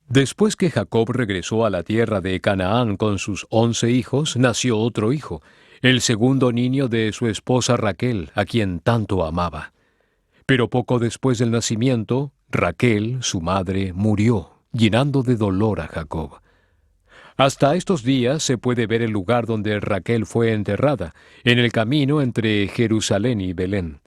Después que Jacob regresó a la tierra de Canaán con sus 11 hijos, nació otro hijo, el segundo niño de su esposa Raquel, a quien tanto amaba. Pero poco después del nacimiento, Raquel, su madre, murió, llenando de dolor a Jacob. Hasta estos días se puede ver el lugar donde Raquel fue enterrada, en el camino entre Jerusalén y Belén.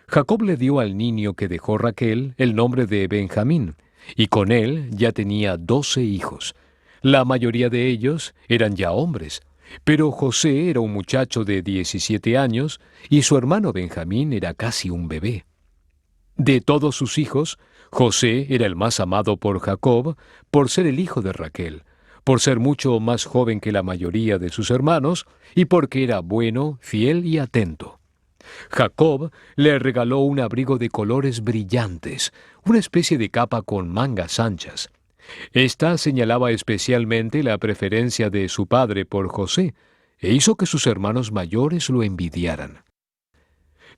Jacob le dio al niño que dejó Raquel el nombre de Benjamín, y con él ya tenía 12 hijos. La mayoría de ellos eran ya hombres, pero José era un muchacho de 17 años y su hermano Benjamín era casi un bebé. De todos sus hijos, José era el más amado por Jacob por ser el hijo de Raquel, por ser mucho más joven que la mayoría de sus hermanos y porque era bueno, fiel y atento. Jacob le regaló un abrigo de colores brillantes, una especie de capa con mangas anchas. Esta señalaba especialmente la preferencia de su padre por José, e hizo que sus hermanos mayores lo envidiaran.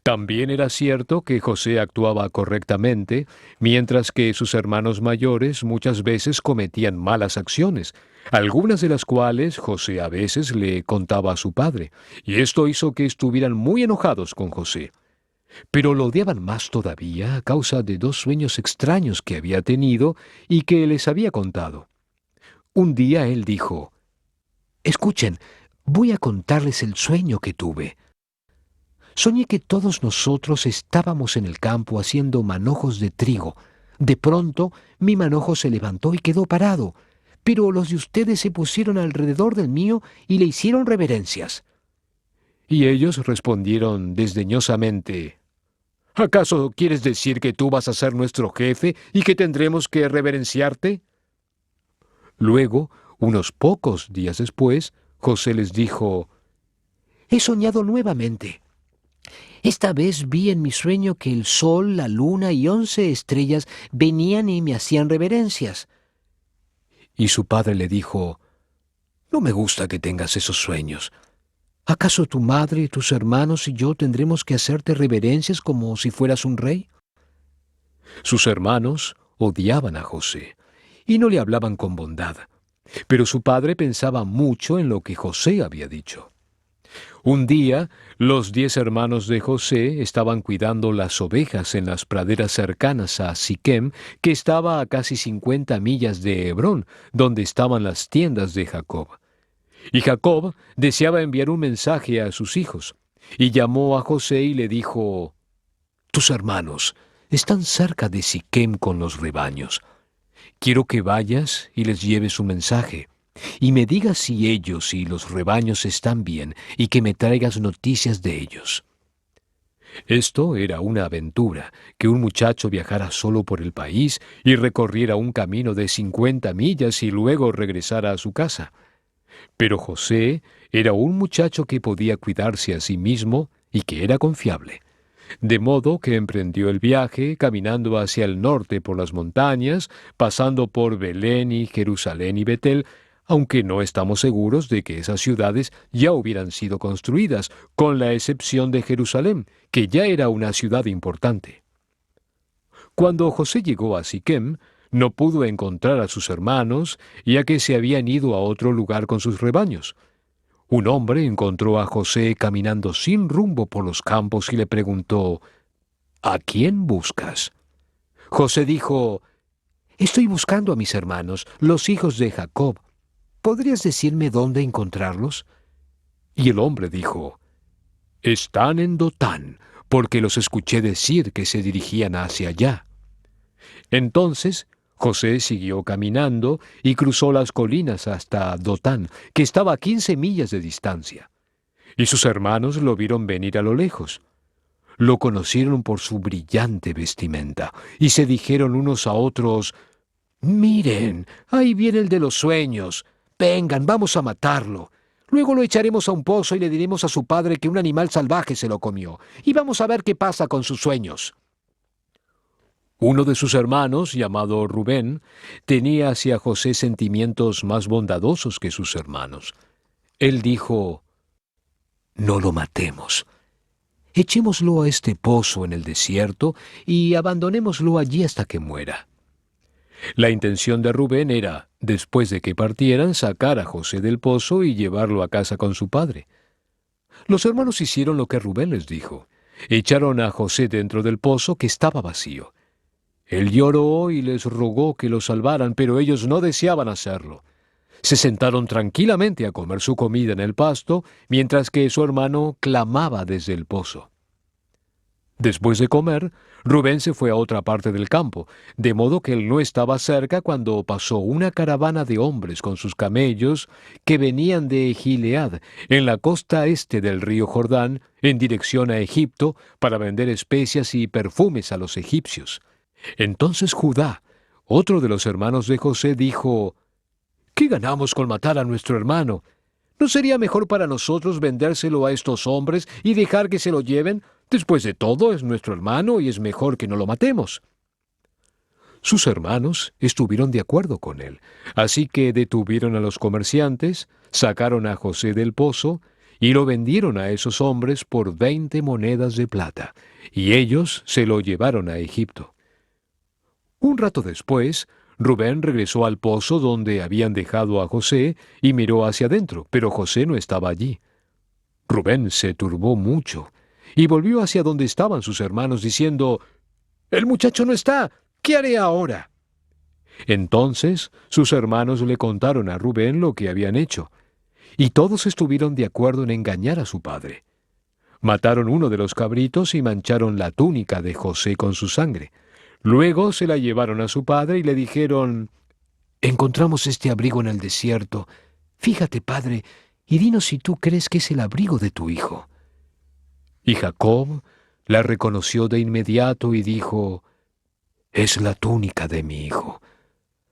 También era cierto que José actuaba correctamente, mientras que sus hermanos mayores muchas veces cometían malas acciones, algunas de las cuales José a veces le contaba a su padre, y esto hizo que estuvieran muy enojados con José. Pero lo odiaban más todavía a causa de 2 sueños extraños que había tenido y que les había contado. Un día él dijo: «Escuchen, voy a contarles el sueño que tuve. Soñé que todos nosotros estábamos en el campo haciendo manojos de trigo. De pronto, mi manojo se levantó y quedó parado, pero los de ustedes se pusieron alrededor del mío y le hicieron reverencias». Y ellos respondieron desdeñosamente: «¿Acaso quieres decir que tú vas a ser nuestro jefe y que tendremos que reverenciarte?» Luego, unos pocos días después, José les dijo: «He soñado nuevamente. Esta vez vi en mi sueño que el sol, la luna y 11 estrellas venían y me hacían reverencias». Y su padre le dijo: «No me gusta que tengas esos sueños. ¿Acaso tu madre, tus hermanos y yo tendremos que hacerte reverencias como si fueras un rey?» Sus hermanos odiaban a José y no le hablaban con bondad, pero su padre pensaba mucho en lo que José había dicho. Un día, los 10 hermanos de José estaban cuidando las ovejas en las praderas cercanas a Siquem, que estaba a casi 50 millas de Hebrón, donde estaban las tiendas de Jacob. Y Jacob deseaba enviar un mensaje a sus hijos, y llamó a José y le dijo: «Tus hermanos están cerca de Siquem con los rebaños. Quiero que vayas y les lleves un mensaje, y me digas si ellos y los rebaños están bien, y que me traigas noticias de ellos». Esto era una aventura, que un muchacho viajara solo por el país y recorriera un camino de 50 millas y luego regresara a su casa. Pero José era un muchacho que podía cuidarse a sí mismo y que era confiable. De modo que emprendió el viaje caminando hacia el norte por las montañas, pasando por Belén y Jerusalén y Betel, aunque no estamos seguros de que esas ciudades ya hubieran sido construidas, con la excepción de Jerusalén, que ya era una ciudad importante. Cuando José llegó a Siquem, no pudo encontrar a sus hermanos, ya que se habían ido a otro lugar con sus rebaños. Un hombre encontró a José caminando sin rumbo por los campos y le preguntó: «¿A quién buscas?». José dijo: «Estoy buscando a mis hermanos, los hijos de Jacob. ¿Podrías decirme dónde encontrarlos?». Y el hombre dijo: «Están en Dotán, porque los escuché decir que se dirigían hacia allá». Entonces José siguió caminando y cruzó las colinas hasta Dotán, que estaba a 15 millas de distancia. Y sus hermanos lo vieron venir a lo lejos. Lo conocieron por su brillante vestimenta, y se dijeron unos a otros: «Miren, ahí viene el de los sueños. Vengan, vamos a matarlo. Luego lo echaremos a un pozo y le diremos a su padre que un animal salvaje se lo comió, y vamos a ver qué pasa con sus sueños». Uno de sus hermanos, llamado Rubén, tenía hacia José sentimientos más bondadosos que sus hermanos. Él dijo: «No lo matemos. Echémoslo a este pozo en el desierto y abandonémoslo allí hasta que muera». La intención de Rubén era, después de que partieran, sacar a José del pozo y llevarlo a casa con su padre. Los hermanos hicieron lo que Rubén les dijo. Echaron a José dentro del pozo que estaba vacío. Él lloró y les rogó que lo salvaran, pero ellos no deseaban hacerlo. Se sentaron tranquilamente a comer su comida en el pasto, mientras que su hermano clamaba desde el pozo. Después de comer, Rubén se fue a otra parte del campo, de modo que él no estaba cerca cuando pasó una caravana de hombres con sus camellos que venían de Gilead, en la costa este del río Jordán, en dirección a Egipto, para vender especias y perfumes a los egipcios. Entonces Judá, otro de los hermanos de José, dijo: ¿Qué ganamos con matar a nuestro hermano? ¿No sería mejor para nosotros vendérselo a estos hombres y dejar que se lo lleven? Después de todo, es nuestro hermano y es mejor que no lo matemos. Sus hermanos estuvieron de acuerdo con él, así que detuvieron a los comerciantes, sacaron a José del pozo y lo vendieron a esos hombres por 20 monedas de plata, y ellos se lo llevaron a Egipto. Un rato después, Rubén regresó al pozo donde habían dejado a José y miró hacia adentro, pero José no estaba allí. Rubén se turbó mucho y volvió hacia donde estaban sus hermanos diciendo: «El muchacho no está. ¿Qué haré ahora?». Entonces sus hermanos le contaron a Rubén lo que habían hecho, y todos estuvieron de acuerdo en engañar a su padre. Mataron uno de los cabritos y mancharon la túnica de José con su sangre. Luego se la llevaron a su padre y le dijeron: «Encontramos este abrigo en el desierto. Fíjate, padre, y dinos si tú crees que es el abrigo de tu hijo». Y Jacob la reconoció de inmediato y dijo: «Es la túnica de mi hijo.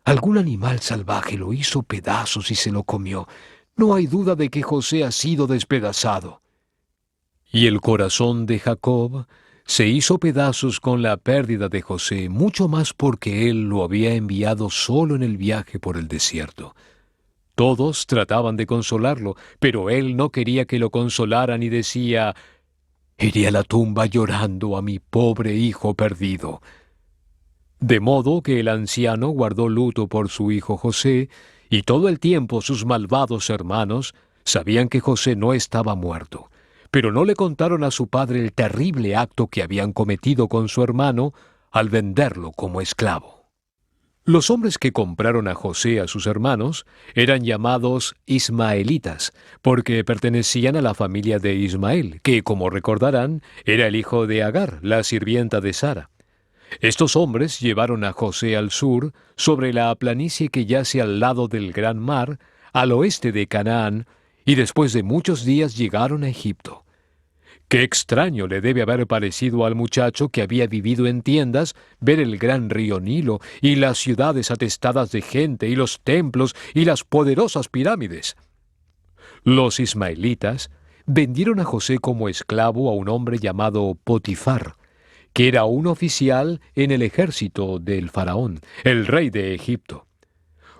Algún animal salvaje lo hizo pedazos y se lo comió. No hay duda de que José ha sido despedazado». Y el corazón de Jacob se hizo pedazos con la pérdida de José, mucho más porque él lo había enviado solo en el viaje por el desierto. Todos trataban de consolarlo, pero él no quería que lo consolaran y decía: «Iré a la tumba llorando a mi pobre hijo perdido». De modo que el anciano guardó luto por su hijo José, y todo el tiempo sus malvados hermanos sabían que José no estaba muerto, pero no le contaron a su padre el terrible acto que habían cometido con su hermano al venderlo como esclavo. Los hombres que compraron a José a sus hermanos eran llamados ismaelitas, porque pertenecían a la familia de Ismael, que, como recordarán, era el hijo de Agar, la sirvienta de Sara. Estos hombres llevaron a José al sur, sobre la planicie que yace al lado del gran mar, al oeste de Canaán, y después de muchos días llegaron a Egipto. Qué extraño le debe haber parecido al muchacho que había vivido en tiendas ver el gran río Nilo y las ciudades atestadas de gente y los templos y las poderosas pirámides. Los ismaelitas vendieron a José como esclavo a un hombre llamado Potifar, que era un oficial en el ejército del faraón, el rey de Egipto.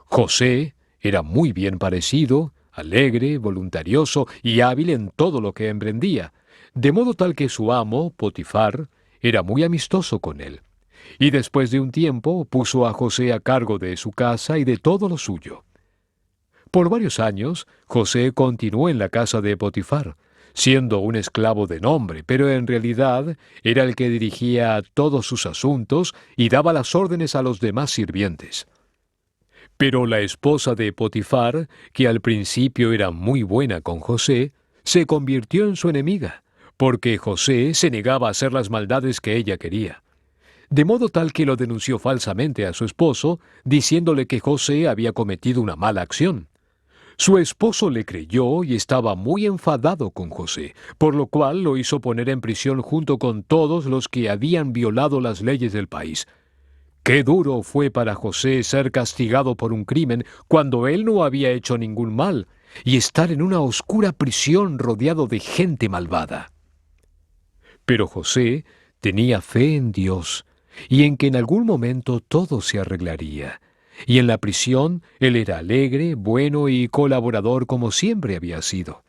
José era muy bien parecido, alegre, voluntarioso y hábil en todo lo que emprendía, de modo tal que su amo, Potifar, era muy amistoso con él. Y después de un tiempo puso a José a cargo de su casa y de todo lo suyo. Por varios años, José continuó en la casa de Potifar, siendo un esclavo de nombre, pero en realidad era el que dirigía todos sus asuntos y daba las órdenes a los demás sirvientes. Pero la esposa de Potifar, que al principio era muy buena con José, se convirtió en su enemiga, porque José se negaba a hacer las maldades que ella quería. De modo tal que lo denunció falsamente a su esposo, diciéndole que José había cometido una mala acción. Su esposo le creyó y estaba muy enfadado con José, por lo cual lo hizo poner en prisión junto con todos los que habían violado las leyes del país. Qué duro fue para José ser castigado por un crimen cuando él no había hecho ningún mal, y estar en una oscura prisión rodeado de gente malvada. Pero José tenía fe en Dios, y en que en algún momento todo se arreglaría. Y en la prisión él era alegre, bueno y colaborador como siempre había sido.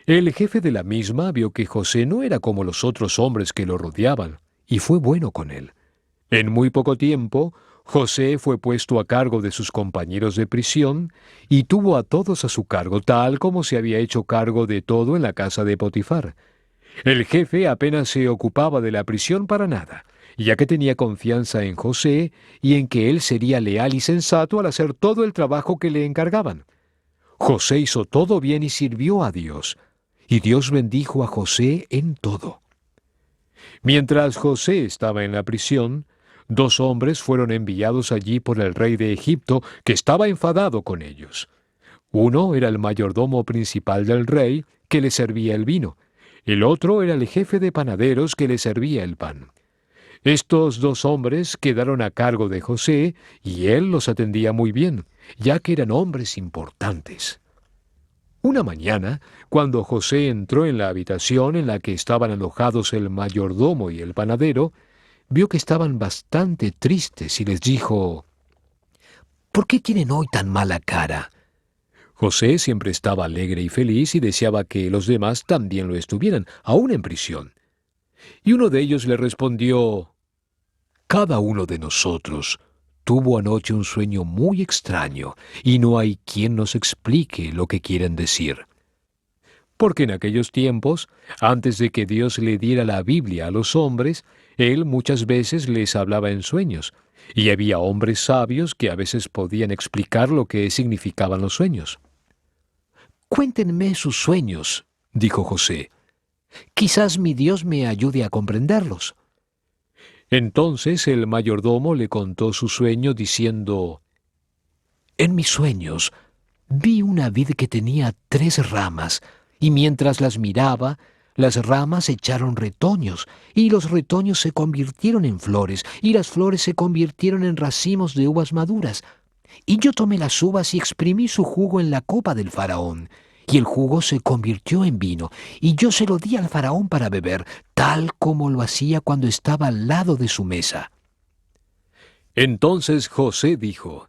El jefe de la misma vio que José no era como los otros hombres que lo rodeaban, y fue bueno con él. En muy poco tiempo, José fue puesto a cargo de sus compañeros de prisión y tuvo a todos a su cargo, tal como se había hecho cargo de todo en la casa de Potifar. El jefe apenas se ocupaba de la prisión para nada, ya que tenía confianza en José y en que él sería leal y sensato al hacer todo el trabajo que le encargaban. José hizo todo bien y sirvió a Dios, y Dios bendijo a José en todo. Mientras José estaba en la prisión, dos hombres fueron enviados allí por el rey de Egipto, que estaba enfadado con ellos. Uno era el mayordomo principal del rey, que le servía el vino. El otro era el jefe de panaderos, que le servía el pan. Estos dos hombres quedaron a cargo de José, y él los atendía muy bien, ya que eran hombres importantes. Una mañana, cuando José entró en la habitación en la que estaban alojados el mayordomo y el panadero, vio que estaban bastante tristes y les dijo: «¿Por qué tienen hoy tan mala cara?». José siempre estaba alegre y feliz y deseaba que los demás también lo estuvieran, aún en prisión. Y uno de ellos le respondió: «Cada uno de nosotros tuvo anoche un sueño muy extraño y no hay quien nos explique lo que quieren decir». Porque en aquellos tiempos, antes de que Dios le diera la Biblia a los hombres, Él muchas veces les hablaba en sueños, y había hombres sabios que a veces podían explicar lo que significaban los sueños. «Cuéntenme sus sueños», dijo José. «Quizás mi Dios me ayude a comprenderlos». Entonces el mayordomo le contó su sueño diciendo: «En mis sueños vi una vid que tenía 3 ramas, y mientras las miraba, las ramas echaron retoños, y los retoños se convirtieron en flores, y las flores se convirtieron en racimos de uvas maduras. Y yo tomé las uvas y exprimí su jugo en la copa del faraón, y el jugo se convirtió en vino, y yo se lo di al faraón para beber, tal como lo hacía cuando estaba al lado de su mesa». Entonces José dijo: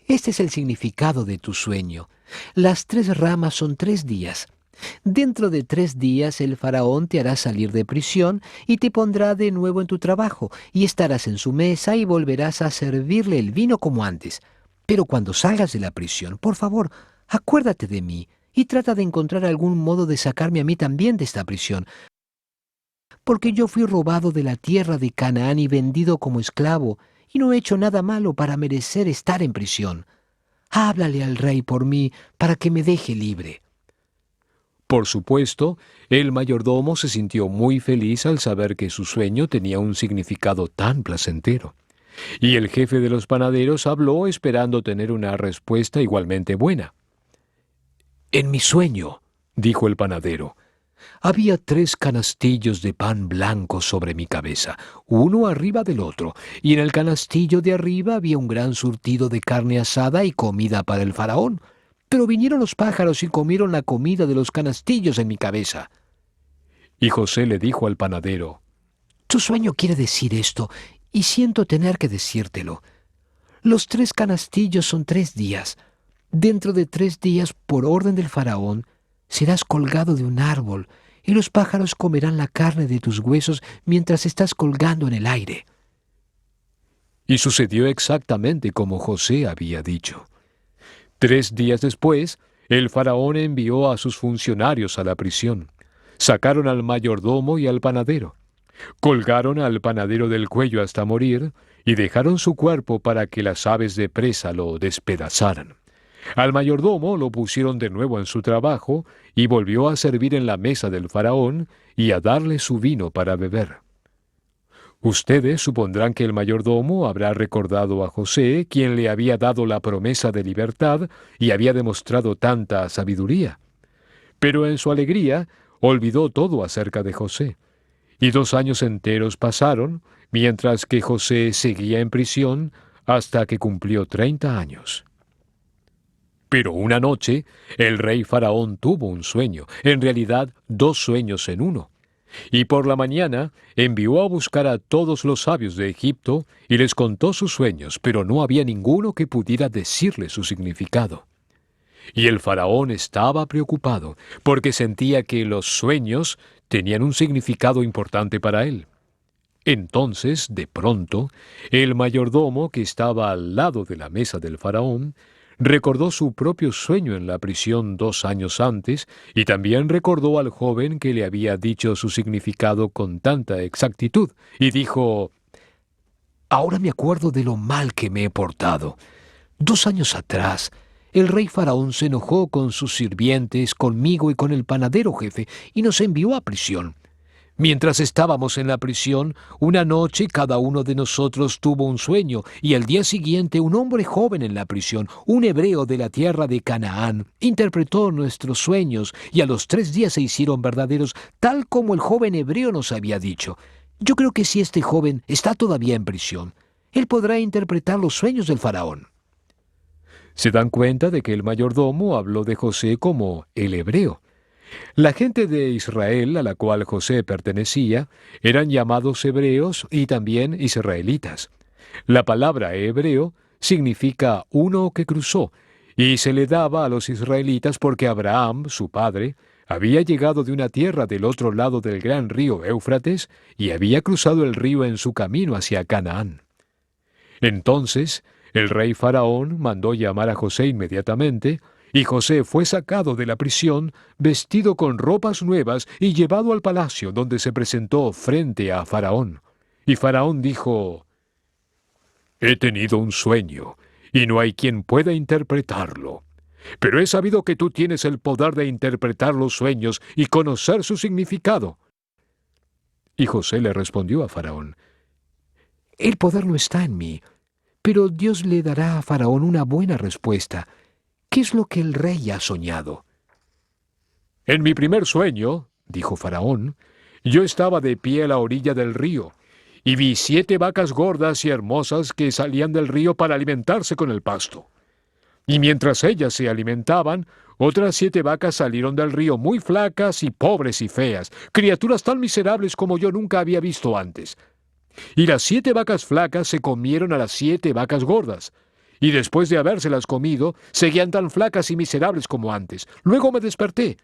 «Este es el significado de tu sueño. Las 3 ramas son 3 días. Dentro de 3 días el faraón te hará salir de prisión y te pondrá de nuevo en tu trabajo, y estarás en su mesa y volverás a servirle el vino como antes. Pero cuando salgas de la prisión, por favor, acuérdate de mí y trata de encontrar algún modo de sacarme a mí también de esta prisión, porque yo fui robado de la tierra de Canaán y vendido como esclavo, y no he hecho nada malo para merecer estar en prisión. Háblale al rey por mí para que me deje libre». Por supuesto, el mayordomo se sintió muy feliz al saber que su sueño tenía un significado tan placentero. Y el jefe de los panaderos habló esperando tener una respuesta igualmente buena. «En mi sueño», dijo el panadero, «había 3 canastillos de pan blanco sobre mi cabeza, uno arriba del otro, y en el canastillo de arriba había un gran surtido de carne asada y comida para el faraón. Pero vinieron los pájaros y comieron la comida de los canastillos en mi cabeza». Y José le dijo al panadero: «Tu sueño quiere decir esto, y siento tener que decírtelo. Los 3 canastillos son 3 días. Dentro de 3 días, por orden del faraón, serás colgado de un árbol, y los pájaros comerán la carne de tus huesos mientras estás colgando en el aire». Y sucedió exactamente como José había dicho. 3 días después, el faraón envió a sus funcionarios a la prisión. Sacaron al mayordomo y al panadero. Colgaron al panadero del cuello hasta morir y dejaron su cuerpo para que las aves de presa lo despedazaran. Al mayordomo lo pusieron de nuevo en su trabajo y volvió a servir en la mesa del faraón y a darle su vino para beber. Ustedes supondrán que el mayordomo habrá recordado a José, quien le había dado la promesa de libertad y había demostrado tanta sabiduría. Pero en su alegría olvidó todo acerca de José. Y 2 años enteros pasaron, mientras que José seguía en prisión hasta que cumplió 30 años. Pero una noche, el rey Faraón tuvo un sueño, en realidad 2 sueños en uno. Y por la mañana envió a buscar a todos los sabios de Egipto y les contó sus sueños, pero no había ninguno que pudiera decirle su significado. Y el faraón estaba preocupado, porque sentía que los sueños tenían un significado importante para él. Entonces, de pronto, el mayordomo que estaba al lado de la mesa del faraón recordó su propio sueño en la prisión 2 años antes y también recordó al joven que le había dicho su significado con tanta exactitud y dijo: «Ahora me acuerdo de lo mal que me he portado. 2 años atrás, el rey faraón se enojó con sus sirvientes, conmigo y con el panadero jefe y nos envió a prisión. Mientras estábamos en la prisión, una noche cada uno de nosotros tuvo un sueño, y al día siguiente un hombre joven en la prisión, un hebreo de la tierra de Canaán, interpretó nuestros sueños, y a los 3 días se hicieron verdaderos, tal como el joven hebreo nos había dicho. Yo creo que si este joven está todavía en prisión, él podrá interpretar los sueños del faraón». Se dan cuenta de que el mayordomo habló de José como el hebreo. La gente de Israel, a la cual José pertenecía, eran llamados hebreos y también israelitas. La palabra hebreo significa uno que cruzó, y se le daba a los israelitas porque Abraham, su padre, había llegado de una tierra del otro lado del gran río Éufrates y había cruzado el río en su camino hacia Canaán. Entonces, el rey Faraón mandó llamar a José inmediatamente, y José fue sacado de la prisión, vestido con ropas nuevas y llevado al palacio, donde se presentó frente a Faraón. Y Faraón dijo: «He tenido un sueño, y no hay quien pueda interpretarlo. Pero he sabido que tú tienes el poder de interpretar los sueños y conocer su significado». Y José le respondió a Faraón: «El poder no está en mí, pero Dios le dará a Faraón una buena respuesta. ¿Qué es lo que el rey ha soñado?». «En mi primer sueño», dijo Faraón, «yo estaba de pie a la orilla del río, y vi 7 vacas gordas y hermosas que salían del río para alimentarse con el pasto. Y mientras ellas se alimentaban, otras 7 vacas salieron del río muy flacas y pobres y feas, criaturas tan miserables como yo nunca había visto antes. Y las 7 vacas flacas se comieron a las 7 vacas gordas. Y después de habérselas comido, seguían tan flacas y miserables como antes. Luego me desperté,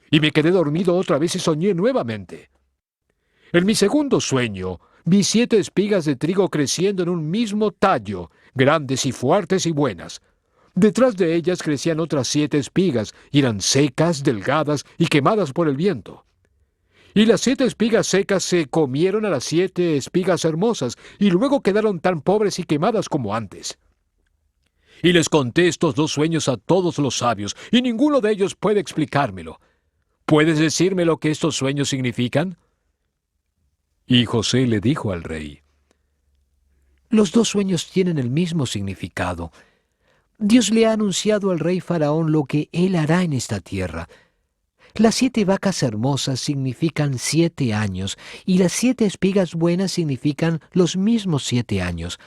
y me quedé dormido otra vez y soñé nuevamente. En mi segundo sueño, vi 7 espigas de trigo creciendo en un mismo tallo, grandes y fuertes y buenas. Detrás de ellas crecían otras 7 espigas, y eran secas, delgadas y quemadas por el viento. Y las 7 espigas secas se comieron a las 7 espigas hermosas, y luego quedaron tan pobres y quemadas como antes. Y les conté estos 2 sueños a todos los sabios, y ninguno de ellos puede explicármelo. ¿Puedes decirme lo que estos sueños significan?». Y José le dijo al rey: «Los 2 sueños tienen el mismo significado. Dios le ha anunciado al rey Faraón lo que él hará en esta tierra. Las 7 vacas hermosas significan 7 años, y las 7 espigas buenas significan los mismos 7 años.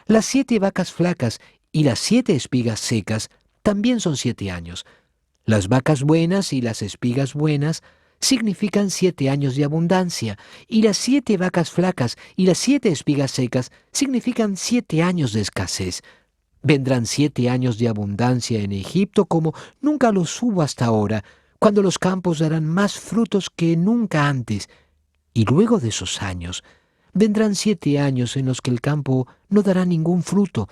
Las 7 vacas flacas y las 7 espigas secas también son 7 años. Las vacas buenas y las espigas buenas significan 7 años de abundancia, y las 7 vacas flacas y las 7 espigas secas significan 7 años de escasez. Vendrán 7 años de abundancia en Egipto como nunca los hubo hasta ahora, cuando los campos darán más frutos que nunca antes. Y luego de esos años, vendrán 7 años en los que el campo no dará ningún fruto,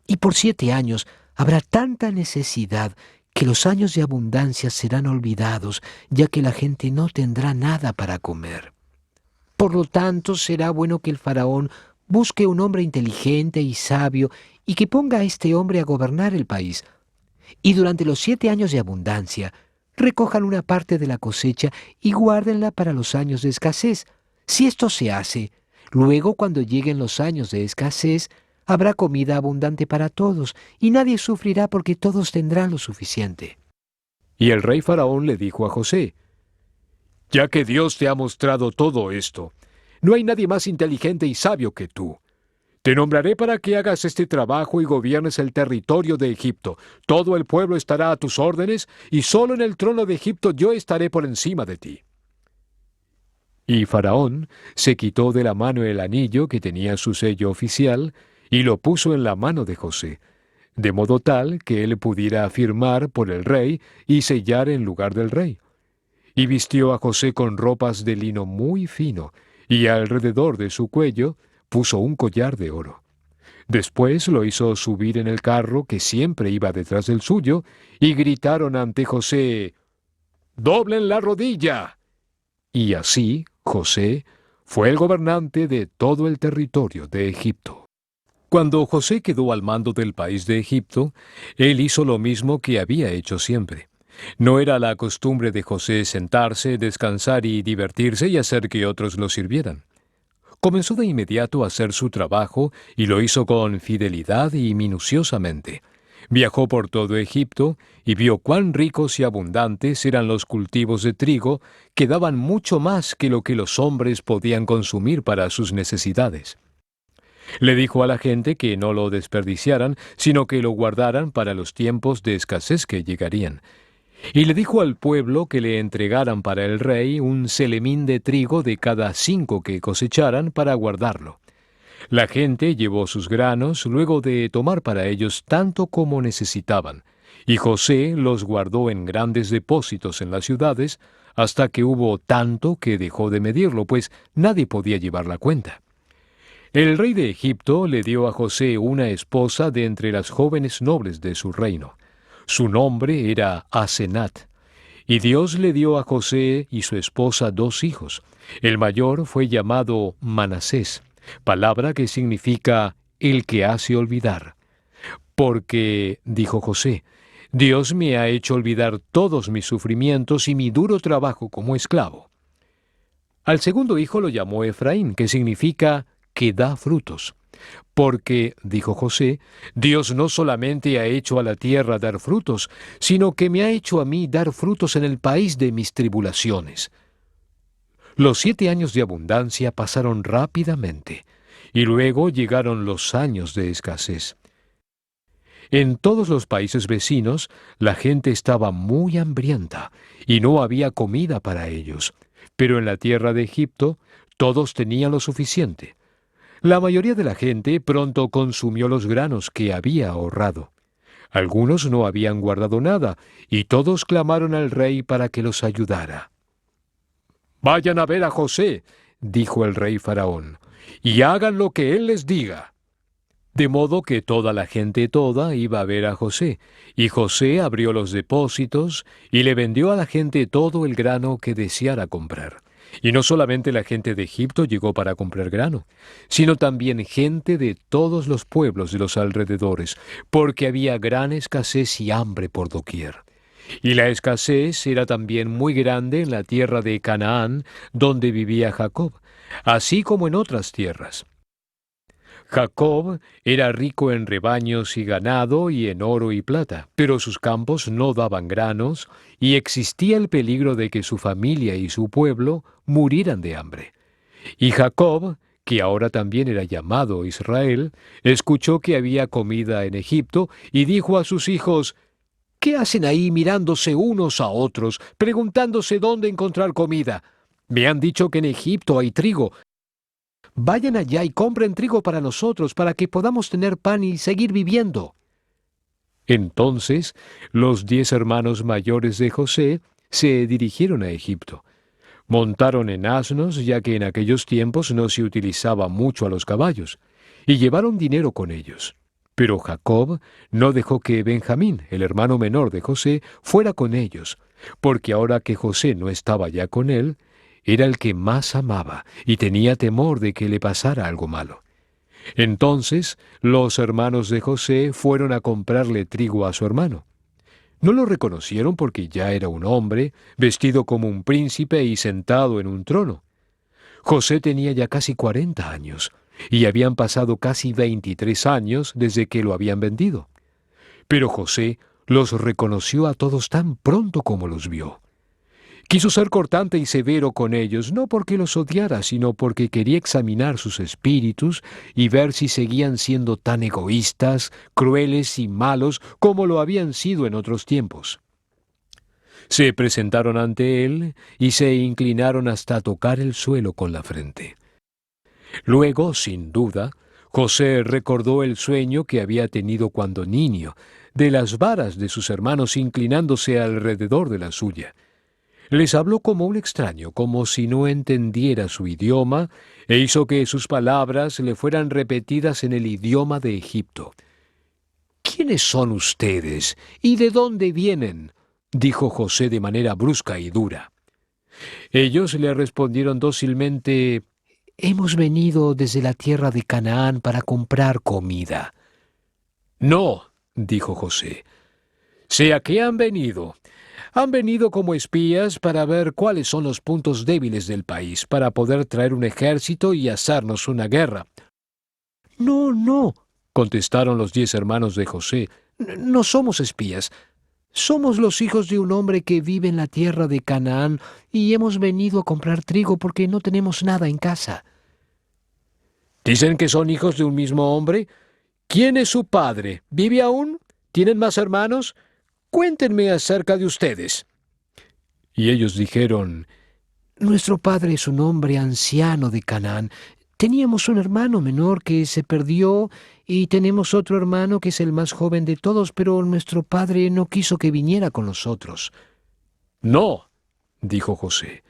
y por 7 años habrá tanta necesidad que los años de abundancia serán olvidados, ya que la gente no tendrá nada para comer. Por lo tanto, será bueno que el faraón busque un hombre inteligente y sabio y que ponga a este hombre a gobernar el país. Y durante los 7 años de abundancia, recojan una parte de la cosecha y guárdenla para los años de escasez. Si esto se hace, luego cuando lleguen los años de escasez, habrá comida abundante para todos, y nadie sufrirá porque todos tendrán lo suficiente». Y el rey Faraón le dijo a José: «Ya que Dios te ha mostrado todo esto, no hay nadie más inteligente y sabio que tú. Te nombraré para que hagas este trabajo y gobiernes el territorio de Egipto. Todo el pueblo estará a tus órdenes, y solo en el trono de Egipto yo estaré por encima de ti». Y Faraón se quitó de la mano el anillo que tenía su sello oficial, y lo puso en la mano de José, de modo tal que él pudiera firmar por el rey y sellar en lugar del rey. Y vistió a José con ropas de lino muy fino, y alrededor de su cuello puso un collar de oro. Después lo hizo subir en el carro que siempre iba detrás del suyo, y gritaron ante José: «¡Doblen la rodilla!». Y así José fue el gobernante de todo el territorio de Egipto. Cuando José quedó al mando del país de Egipto, él hizo lo mismo que había hecho siempre. No era la costumbre de José sentarse, descansar y divertirse y hacer que otros lo sirvieran. Comenzó de inmediato a hacer su trabajo y lo hizo con fidelidad y minuciosamente. Viajó por todo Egipto y vio cuán ricos y abundantes eran los cultivos de trigo, que daban mucho más que lo que los hombres podían consumir para sus necesidades. Le dijo a la gente que no lo desperdiciaran, sino que lo guardaran para los tiempos de escasez que llegarían. Y le dijo al pueblo que le entregaran para el rey un celemín de trigo de cada 5 que cosecharan para guardarlo. La gente llevó sus granos luego de tomar para ellos tanto como necesitaban, y José los guardó en grandes depósitos en las ciudades, hasta que hubo tanto que dejó de medirlo, pues nadie podía llevar la cuenta. El rey de Egipto le dio a José una esposa de entre las jóvenes nobles de su reino. Su nombre era Asenat. Y Dios le dio a José y su esposa 2 hijos. El mayor fue llamado Manasés, palabra que significa el que hace olvidar. Porque, dijo José, Dios me ha hecho olvidar todos mis sufrimientos y mi duro trabajo como esclavo. Al segundo hijo lo llamó Efraín, que significa que da frutos. Porque, dijo José, Dios no solamente ha hecho a la tierra dar frutos, sino que me ha hecho a mí dar frutos en el país de mis tribulaciones. Los 7 años de abundancia pasaron rápidamente, y luego llegaron los años de escasez. En todos los países vecinos, la gente estaba muy hambrienta, y no había comida para ellos. Pero en la tierra de Egipto, todos tenían lo suficiente. La mayoría de la gente pronto consumió los granos que había ahorrado. Algunos no habían guardado nada, y todos clamaron al rey para que los ayudara. «Vayan a ver a José», dijo el rey Faraón, «y hagan lo que él les diga». De modo que toda la gente toda iba a ver a José, y José abrió los depósitos y le vendió a la gente todo el grano que deseara comprar. Y no solamente la gente de Egipto llegó para comprar grano, sino también gente de todos los pueblos de los alrededores, porque había gran escasez y hambre por doquier. Y la escasez era también muy grande en la tierra de Canaán, donde vivía Jacob, así como en otras tierras. Jacob era rico en rebaños y ganado y en oro y plata, pero sus campos no daban granos, y existía el peligro de que su familia y su pueblo murieran de hambre. Y Jacob, que ahora también era llamado Israel, escuchó que había comida en Egipto, y dijo a sus hijos: «¿Qué hacen ahí mirándose unos a otros, preguntándose dónde encontrar comida? Me han dicho que en Egipto hay trigo. Vayan allá y compren trigo para nosotros, para que podamos tener pan y seguir viviendo». Entonces los 10 hermanos mayores de José se dirigieron a Egipto. Montaron en asnos, ya que en aquellos tiempos no se utilizaba mucho a los caballos, y llevaron dinero con ellos. Pero Jacob no dejó que Benjamín, el hermano menor de José, fuera con ellos, porque ahora que José no estaba ya con él, era el que más amaba y tenía temor de que le pasara algo malo. Entonces los hermanos de José fueron a comprarle trigo a su hermano. No lo reconocieron porque ya era un hombre, vestido como un príncipe y sentado en un trono. José tenía ya casi 40 años, y habían pasado casi 23 años desde que lo habían vendido. Pero José los reconoció a todos tan pronto como los vio. Quiso ser cortante y severo con ellos, no porque los odiara, sino porque quería examinar sus espíritus y ver si seguían siendo tan egoístas, crueles y malos como lo habían sido en otros tiempos. Se presentaron ante él y se inclinaron hasta tocar el suelo con la frente. Luego, sin duda, José recordó el sueño que había tenido cuando niño, de las varas de sus hermanos inclinándose alrededor de la suya. Les habló como un extraño, como si no entendiera su idioma, e hizo que sus palabras le fueran repetidas en el idioma de Egipto. ¿Quiénes son ustedes y de dónde vienen?, dijo José de manera brusca y dura. Ellos le respondieron dócilmente: Hemos venido desde la tierra de Canaán para comprar comida. No, dijo José, sé a qué han venido. Han venido como espías para ver cuáles son los puntos débiles del país, para poder traer un ejército y hacernos una guerra. No, no, contestaron los 10 hermanos de José, no somos espías. Somos los hijos de un hombre que vive en la tierra de Canaán y hemos venido a comprar trigo porque no tenemos nada en casa. ¿Dicen que son hijos de un mismo hombre? ¿Quién es su padre? ¿Vive aún? ¿Tienen más hermanos? Cuéntenme acerca de ustedes. Y ellos dijeron: Nuestro padre es un hombre anciano de Canaán. Teníamos un hermano menor que se perdió y tenemos otro hermano que es el más joven de todos, pero nuestro padre no quiso que viniera con nosotros. No, dijo José.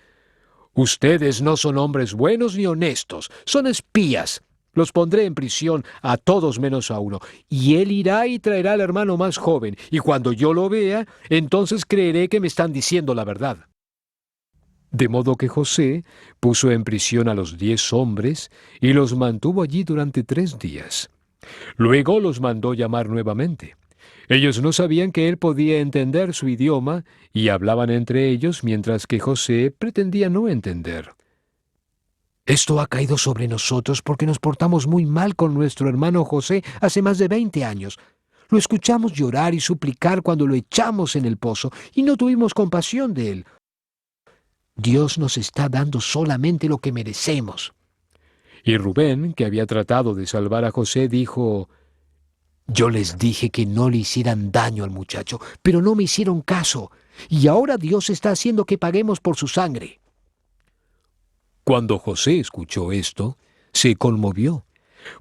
Ustedes no son hombres buenos ni honestos, son espías. Los pondré en prisión a todos menos a uno, y él irá y traerá al hermano más joven, y cuando yo lo vea, entonces creeré que me están diciendo la verdad. De modo que José puso en prisión a los 10 hombres y los mantuvo allí durante 3 días. Luego los mandó llamar nuevamente. Ellos no sabían que él podía entender su idioma y hablaban entre ellos mientras que José pretendía no entender. Esto ha caído sobre nosotros porque nos portamos muy mal con nuestro hermano José hace más de 20 años. Lo escuchamos llorar y suplicar cuando lo echamos en el pozo y no tuvimos compasión de él. Dios nos está dando solamente lo que merecemos. Y Rubén, que había tratado de salvar a José, dijo: Yo les dije que no le hicieran daño al muchacho, pero no me hicieron caso, y ahora Dios está haciendo que paguemos por su sangre. Cuando José escuchó esto, se conmovió,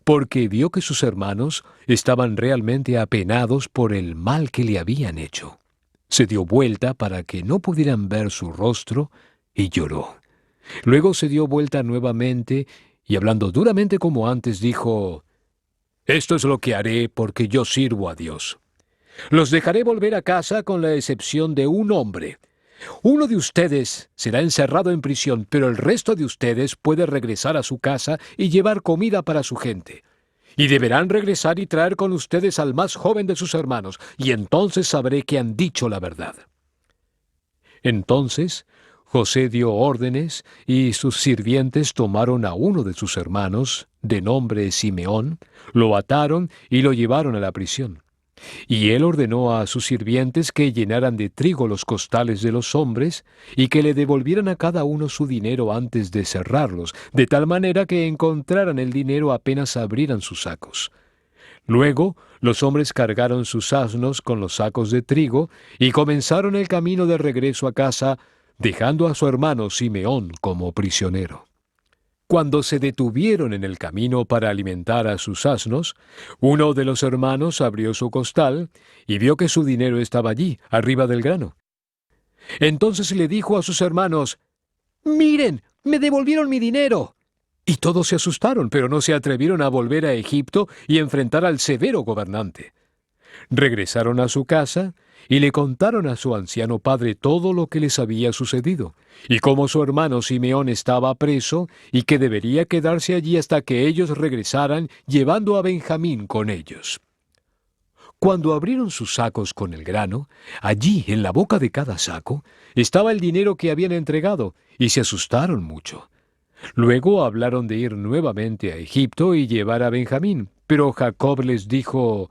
porque vio que sus hermanos estaban realmente apenados por el mal que le habían hecho. Se dio vuelta para que no pudieran ver su rostro y lloró. Luego se dio vuelta nuevamente y, hablando duramente como antes, dijo: Esto es lo que haré porque yo sirvo a Dios. Los dejaré volver a casa con la excepción de un hombre. Uno de ustedes será encerrado en prisión, pero el resto de ustedes puede regresar a su casa y llevar comida para su gente. Y deberán regresar y traer con ustedes al más joven de sus hermanos, y entonces sabré que han dicho la verdad. Entonces José dio órdenes, y sus sirvientes tomaron a uno de sus hermanos, de nombre Simeón, lo ataron y lo llevaron a la prisión. Y él ordenó a sus sirvientes que llenaran de trigo los costales de los hombres, y que le devolvieran a cada uno su dinero antes de cerrarlos, de tal manera que encontraran el dinero apenas abrieran sus sacos. Luego los hombres cargaron sus asnos con los sacos de trigo, y comenzaron el camino de regreso a casa, dejando a su hermano Simeón como prisionero. Cuando se detuvieron en el camino para alimentar a sus asnos, uno de los hermanos abrió su costal y vio que su dinero estaba allí, arriba del grano. Entonces le dijo a sus hermanos: «¡Miren! ¡Me devolvieron mi dinero!». Y todos se asustaron, pero no se atrevieron a volver a Egipto y enfrentar al severo gobernante. Regresaron a su casa y le contaron a su anciano padre todo lo que les había sucedido, y cómo su hermano Simeón estaba preso y que debería quedarse allí hasta que ellos regresaran, llevando a Benjamín con ellos. Cuando abrieron sus sacos con el grano, allí, en la boca de cada saco, estaba el dinero que habían entregado, y se asustaron mucho. Luego hablaron de ir nuevamente a Egipto y llevar a Benjamín, pero Jacob les dijo: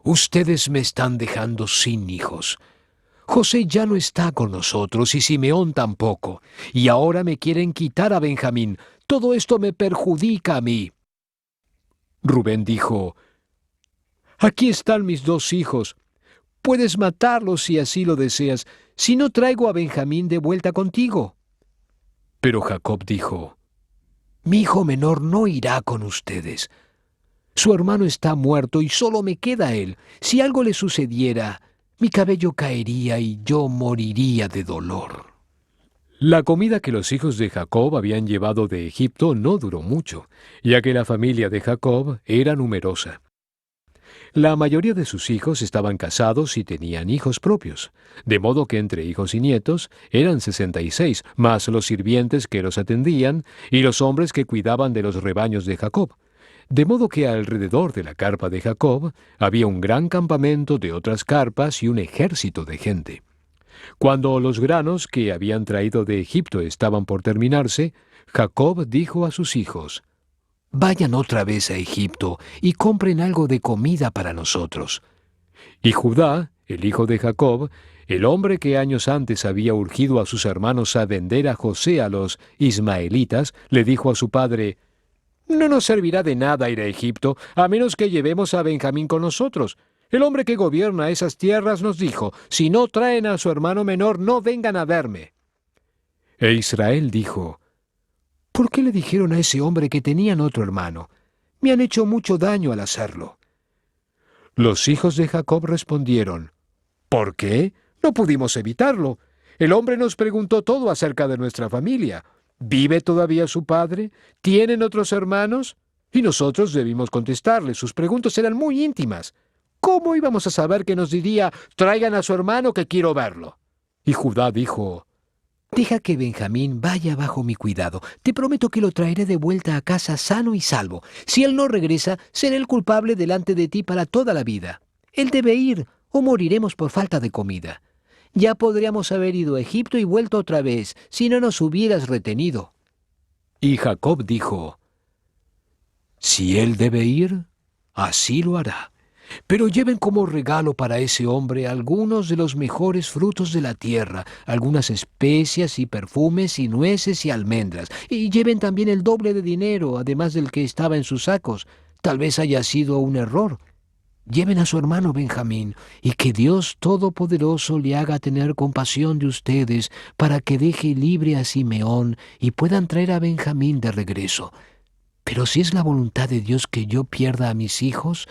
«Ustedes me están dejando sin hijos. José ya no está con nosotros y Simeón tampoco, y ahora me quieren quitar a Benjamín. Todo esto me perjudica a mí». Rubén dijo: «Aquí están mis 2 hijos. Puedes matarlos si así lo deseas, si no traigo a Benjamín de vuelta contigo». Pero Jacob dijo: «Mi hijo menor no irá con ustedes. Su hermano está muerto y solo me queda él. Si algo le sucediera, mi cabello caería y yo moriría de dolor». La comida que los hijos de Jacob habían llevado de Egipto no duró mucho, ya que la familia de Jacob era numerosa. La mayoría de sus hijos estaban casados y tenían hijos propios, de modo que entre hijos y nietos eran 66, más los sirvientes que los atendían y los hombres que cuidaban de los rebaños de Jacob. De modo que alrededor de la carpa de Jacob había un gran campamento de otras carpas y un ejército de gente. Cuando los granos que habían traído de Egipto estaban por terminarse, Jacob dijo a sus hijos: «Vayan otra vez a Egipto y compren algo de comida para nosotros». Y Judá, el hijo de Jacob, el hombre que años antes había urgido a sus hermanos a vender a José a los ismaelitas, le dijo a su padre: «No nos servirá de nada ir a Egipto, a menos que llevemos a Benjamín con nosotros. El hombre que gobierna esas tierras nos dijo: si no traen a su hermano menor, no vengan a verme». E Israel dijo: «¿Por qué le dijeron a ese hombre que tenían otro hermano? Me han hecho mucho daño al hacerlo». Los hijos de Jacob respondieron: «¿Por qué? No pudimos evitarlo. El hombre nos preguntó todo acerca de nuestra familia. ¿Vive todavía su padre? ¿Tienen otros hermanos?». Y nosotros debimos contestarle. Sus preguntas eran muy íntimas. ¿Cómo íbamos a saber que nos diría: «Traigan a su hermano que quiero verlo»? Y Judá dijo: «Deja que Benjamín vaya bajo mi cuidado. Te prometo que lo traeré de vuelta a casa sano y salvo. Si él no regresa, seré el culpable delante de ti para toda la vida. Él debe ir, o moriremos por falta de comida. Ya podríamos haber ido a Egipto y vuelto otra vez, si no nos hubieras retenido». Y Jacob dijo: «Si él debe ir, así lo hará. Pero lleven como regalo para ese hombre algunos de los mejores frutos de la tierra, algunas especias y perfumes y nueces y almendras, y lleven también el doble de dinero, además del que estaba en sus sacos. Tal vez haya sido un error. Lleven a su hermano Benjamín, y que Dios Todopoderoso le haga tener compasión de ustedes, para que deje libre a Simeón y puedan traer a Benjamín de regreso. Pero si es la voluntad de Dios que yo pierda a mis hijos,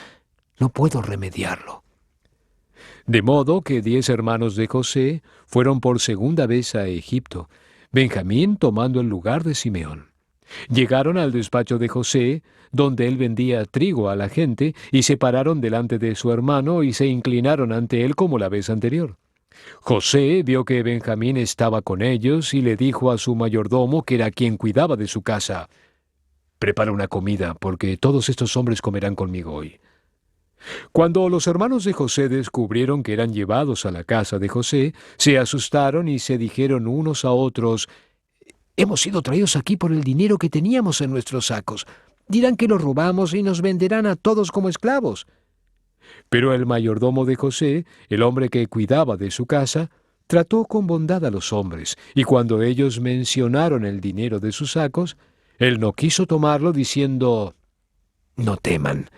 no puedo remediarlo». De modo que 10 hermanos de José fueron por segunda vez a Egipto, Benjamín tomando el lugar de Simeón. Llegaron al despacho de José, donde él vendía trigo a la gente, y se pararon delante de su hermano y se inclinaron ante él como la vez anterior. José vio que Benjamín estaba con ellos y le dijo a su mayordomo, que era quien cuidaba de su casa: «Prepara una comida, porque todos estos hombres comerán conmigo hoy». Cuando los hermanos de José descubrieron que eran llevados a la casa de José, se asustaron y se dijeron unos a otros: «Hemos sido traídos aquí por el dinero que teníamos en nuestros sacos. Dirán que los robamos y nos venderán a todos como esclavos». Pero el mayordomo de José, el hombre que cuidaba de su casa, trató con bondad a los hombres, y cuando ellos mencionaron el dinero de sus sacos, él no quiso tomarlo, diciendo: «No teman.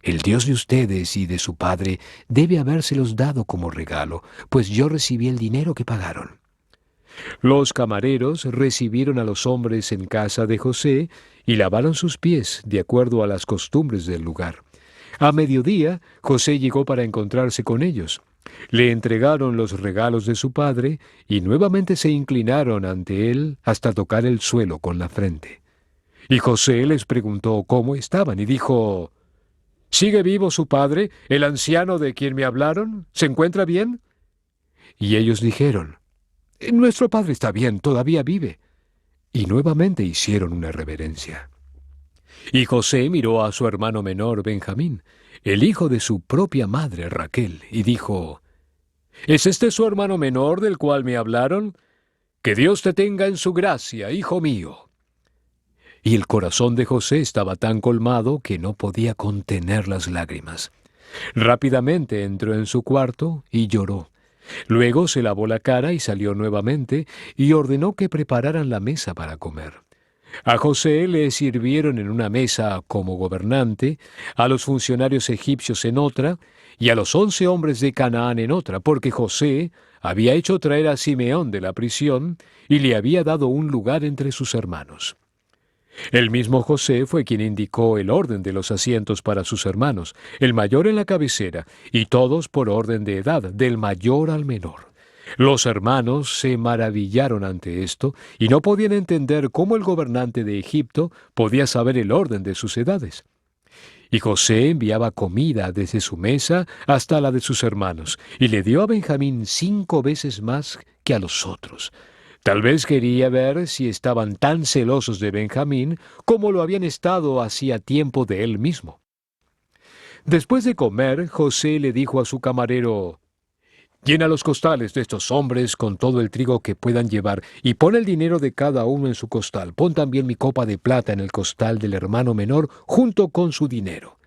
El Dios de ustedes y de su padre debe habérselos dado como regalo, pues yo recibí el dinero que pagaron». Los camareros recibieron a los hombres en casa de José y lavaron sus pies de acuerdo a las costumbres del lugar. A mediodía, José llegó para encontrarse con ellos. Le entregaron los regalos de su padre y nuevamente se inclinaron ante él hasta tocar el suelo con la frente. Y José les preguntó cómo estaban y dijo: «¿Sigue vivo su padre, el anciano de quien me hablaron? ¿Se encuentra bien?». Y ellos dijeron: «Nuestro padre está bien, todavía vive». Y nuevamente hicieron una reverencia. Y José miró a su hermano menor Benjamín, el hijo de su propia madre Raquel, y dijo: «¿Es este su hermano menor del cual me hablaron? Que Dios te tenga en su gracia, hijo mío». Y el corazón de José estaba tan colmado que no podía contener las lágrimas. Rápidamente entró en su cuarto y lloró. Luego se lavó la cara y salió nuevamente y ordenó que prepararan la mesa para comer. A José le sirvieron en una mesa como gobernante, a los funcionarios egipcios en otra, y a los 11 hombres de Canaán en otra, porque José había hecho traer a Simeón de la prisión y le había dado un lugar entre sus hermanos. El mismo José fue quien indicó el orden de los asientos para sus hermanos, el mayor en la cabecera, y todos por orden de edad, del mayor al menor. Los hermanos se maravillaron ante esto y no podían entender cómo el gobernante de Egipto podía saber el orden de sus edades. Y José enviaba comida desde su mesa hasta la de sus hermanos, y le dio a Benjamín 5 veces más que a los otros. Tal vez quería ver si estaban tan celosos de Benjamín como lo habían estado hacía tiempo de él mismo. Después de comer, José le dijo a su camarero: «Llena los costales de estos hombres con todo el trigo que puedan llevar, y pon el dinero de cada uno en su costal. Pon también mi copa de plata en el costal del hermano menor, junto con su dinero».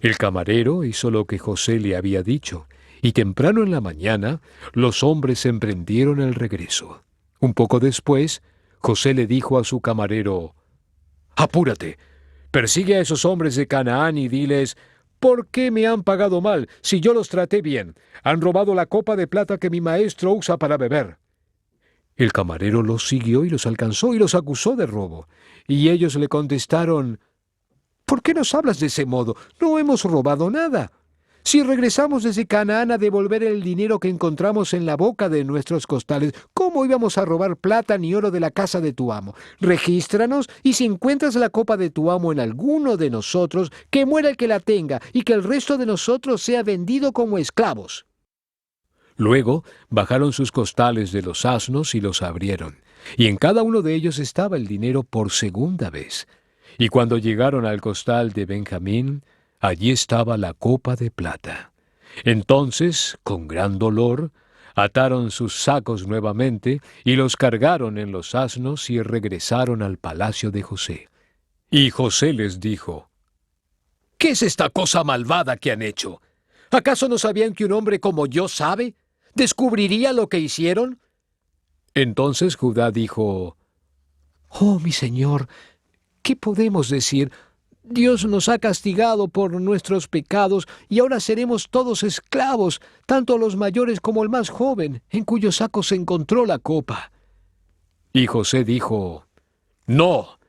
El camarero hizo lo que José le había dicho, y temprano en la mañana los hombres emprendieron el regreso. Un poco después, José le dijo a su camarero: «Apúrate, persigue a esos hombres de Canaán y diles: ¿por qué me han pagado mal si yo los traté bien? Han robado la copa de plata que mi maestro usa para beber». El camarero los siguió y los alcanzó y los acusó de robo. Y ellos le contestaron: «¿Por qué nos hablas de ese modo? No hemos robado nada. Si regresamos desde Canaán a devolver el dinero que encontramos en la boca de nuestros costales, ¿cómo íbamos a robar plata ni oro de la casa de tu amo? Regístranos, y si encuentras la copa de tu amo en alguno de nosotros, que muera el que la tenga, y que el resto de nosotros sea vendido como esclavos». Luego bajaron sus costales de los asnos y los abrieron, y en cada uno de ellos estaba el dinero por segunda vez. Y cuando llegaron al costal de Benjamín, allí estaba la copa de plata. Entonces, con gran dolor, ataron sus sacos nuevamente y los cargaron en los asnos y regresaron al palacio de José. Y José les dijo: «¿Qué es esta cosa malvada que han hecho? ¿Acaso no sabían que un hombre como yo sabe? ¿Descubriría lo que hicieron?». Entonces Judá dijo: «Oh, mi señor, ¿qué podemos decir? Dios nos ha castigado por nuestros pecados, y ahora seremos todos esclavos, tanto los mayores como el más joven, en cuyo saco se encontró la copa». Y José dijo: «No,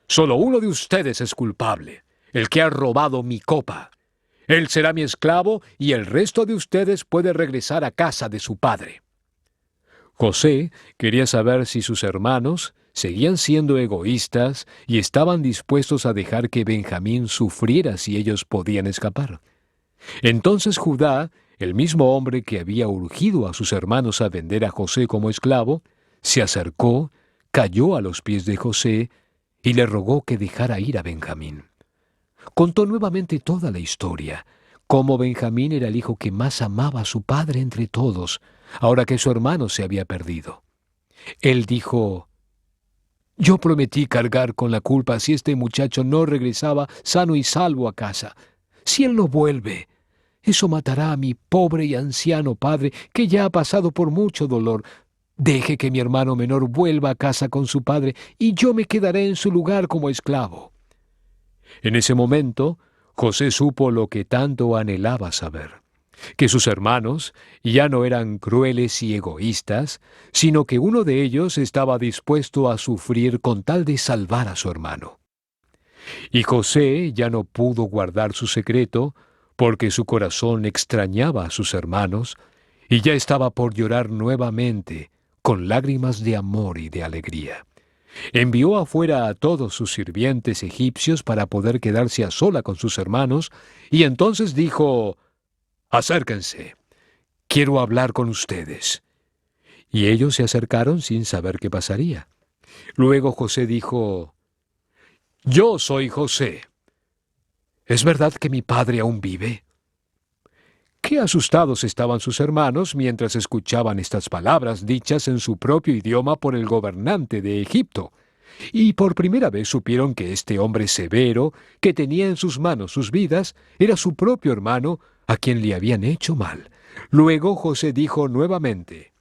solo uno de ustedes es culpable, el que ha robado mi copa. Él será mi esclavo, y el resto de ustedes puede regresar a casa de su padre». José quería saber si sus hermanos seguían siendo egoístas y estaban dispuestos a dejar que Benjamín sufriera si ellos podían escapar. Entonces Judá, el mismo hombre que había urgido a sus hermanos a vender a José como esclavo, se acercó, cayó a los pies de José y le rogó que dejara ir a Benjamín. Contó nuevamente toda la historia, cómo Benjamín era el hijo que más amaba a su padre entre todos, ahora que su hermano se había perdido. Él dijo: «Yo prometí cargar con la culpa si este muchacho no regresaba sano y salvo a casa. Si él no vuelve, eso matará a mi pobre y anciano padre, que ya ha pasado por mucho dolor. Deje que mi hermano menor vuelva a casa con su padre, y yo me quedaré en su lugar como esclavo». En ese momento, José supo lo que tanto anhelaba saber: que sus hermanos ya no eran crueles y egoístas, sino que uno de ellos estaba dispuesto a sufrir con tal de salvar a su hermano. Y José ya no pudo guardar su secreto, porque su corazón extrañaba a sus hermanos, y ya estaba por llorar nuevamente, con lágrimas de amor y de alegría. Envió afuera a todos sus sirvientes egipcios para poder quedarse a sola con sus hermanos, y entonces dijo: «Acérquense, quiero hablar con ustedes». Y ellos se acercaron sin saber qué pasaría. Luego José dijo: «Yo soy José. ¿Es verdad que mi padre aún vive?». Qué asustados estaban sus hermanos mientras escuchaban estas palabras dichas en su propio idioma por el gobernante de Egipto. Y por primera vez supieron que este hombre severo, que tenía en sus manos sus vidas, era su propio hermano, a quien le habían hecho mal. Luego José dijo nuevamente: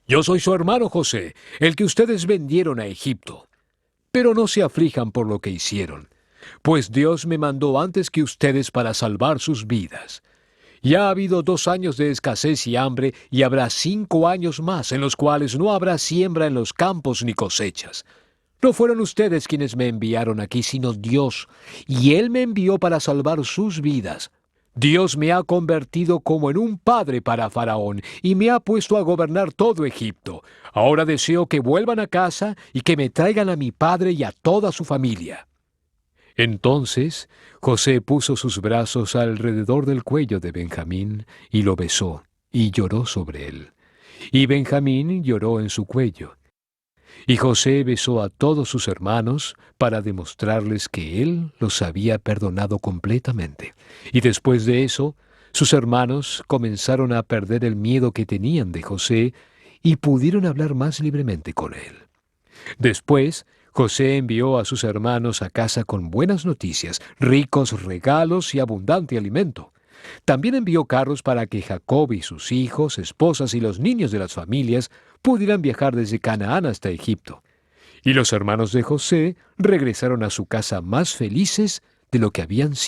«Yo soy su hermano José, el que ustedes vendieron a Egipto. Pero no se aflijan por lo que hicieron, pues Dios me mandó antes que ustedes para salvar sus vidas. Ya ha habido 2 años de escasez y hambre, y habrá 5 años más en los cuales no habrá siembra en los campos ni cosechas. No fueron ustedes quienes me enviaron aquí, sino Dios, y Él me envió para salvar sus vidas. Dios me ha convertido como en un padre para Faraón y me ha puesto a gobernar todo Egipto. Ahora deseo que vuelvan a casa y que me traigan a mi padre y a toda su familia». Entonces José puso sus brazos alrededor del cuello de Benjamín y lo besó y lloró sobre él. Y Benjamín lloró en su cuello. Y José besó a todos sus hermanos para demostrarles que él los había perdonado completamente. Y después de eso, sus hermanos comenzaron a perder el miedo que tenían de José y pudieron hablar más libremente con él. Después, José envió a sus hermanos a casa con buenas noticias, ricos regalos y abundante alimento. También envió carros para que Jacob y sus hijos, esposas y los niños de las familias pudieran viajar desde Canaán hasta Egipto. Y los hermanos de José regresaron a su casa más felices de lo que habían sido